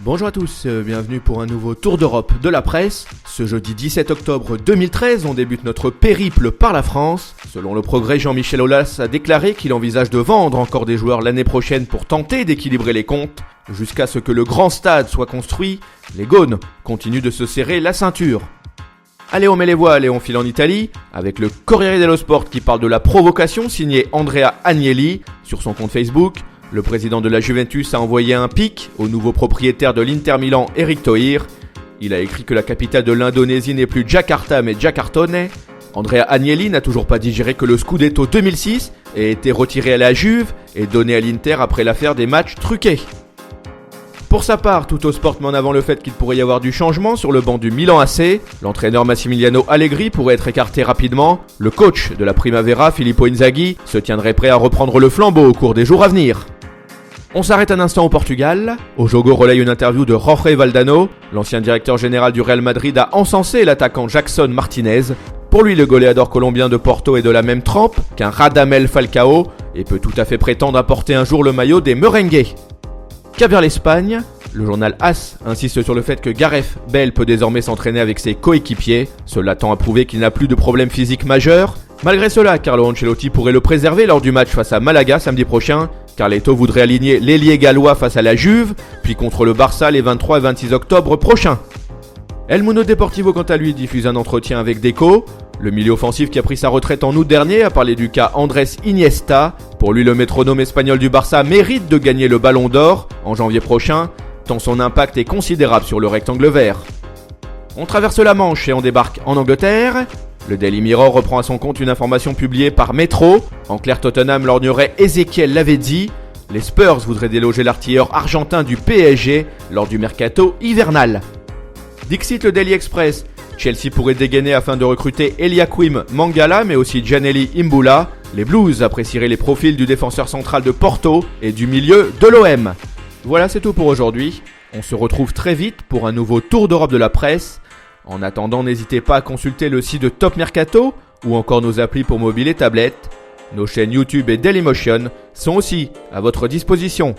Bonjour à tous, bienvenue pour un nouveau tour d'Europe de la presse. Ce jeudi 17 octobre 2013, on débute notre périple par la France. Selon Le Progrès, Jean-Michel Aulas a déclaré qu'il envisage de vendre encore des joueurs l'année prochaine pour tenter d'équilibrer les comptes. Jusqu'à ce que le grand stade soit construit, les Gaunes continuent de se serrer la ceinture. Allez, on met les voiles et on file en Italie, avec le Corriere dello Sport qui parle de la provocation signée Andrea Agnelli sur son compte Facebook. Le président de la Juventus a envoyé un pic au nouveau propriétaire de l'Inter Milan, Eric Thohir. Il a écrit que la capitale de l'Indonésie n'est plus Jakarta mais Jakartone. Andrea Agnelli n'a toujours pas digéré que le Scudetto 2006 ait été retiré à la Juve et donné à l'Inter après l'affaire des matchs truqués. Pour sa part, Tuttosport met en avant le fait qu'il pourrait y avoir du changement sur le banc du Milan AC. L'entraîneur Massimiliano Allegri pourrait être écarté rapidement. Le coach de la Primavera, Filippo Inzaghi, se tiendrait prêt à reprendre le flambeau au cours des jours à venir. On s'arrête un instant au Portugal. O Jogo relaye une interview de Jorge Valdano. L'ancien directeur général du Real Madrid a encensé l'attaquant Jackson Martinez. Pour lui, le goléador colombien de Porto est de la même trempe qu'un Radamel Falcao et peut tout à fait prétendre à porter un jour le maillot des merengues. Qu'à vers l'Espagne, le journal AS insiste sur le fait que Gareth Bale peut désormais s'entraîner avec ses coéquipiers. Cela tend à prouver qu'il n'a plus de problème physique majeur. Malgré cela, Carlo Ancelotti pourrait le préserver lors du match face à Malaga samedi prochain. Carletto voudrait aligner l'ailier gallois face à la Juve, puis contre le Barça les 23 et 26 octobre prochains. El Mundo Deportivo quant à lui diffuse un entretien avec Deco. Le milieu offensif qui a pris sa retraite en août dernier a parlé du cas Andrés Iniesta. Pour lui, le métronome espagnol du Barça mérite de gagner le Ballon d'Or en janvier prochain, tant son impact est considérable sur le rectangle vert. On traverse la Manche et on débarque en Angleterre. Le Daily Mirror reprend à son compte une information publiée par Metro. En clair, Tottenham lorgnerait Ezequiel Lavezzi. Les Spurs voudraient déloger l'artilleur argentin du PSG lors du mercato hivernal. Dixit le Daily Express. Chelsea pourrait dégainer afin de recruter Eliaquim Mangala mais aussi Gianelli Imbula. Les Blues apprécieraient les profils du défenseur central de Porto et du milieu de l'OM. Voilà, c'est tout pour aujourd'hui. On se retrouve très vite pour un nouveau tour d'Europe de la presse. En attendant, n'hésitez pas à consulter le site de Top Mercato ou encore nos applis pour mobile et tablette. Nos chaînes YouTube et Dailymotion sont aussi à votre disposition.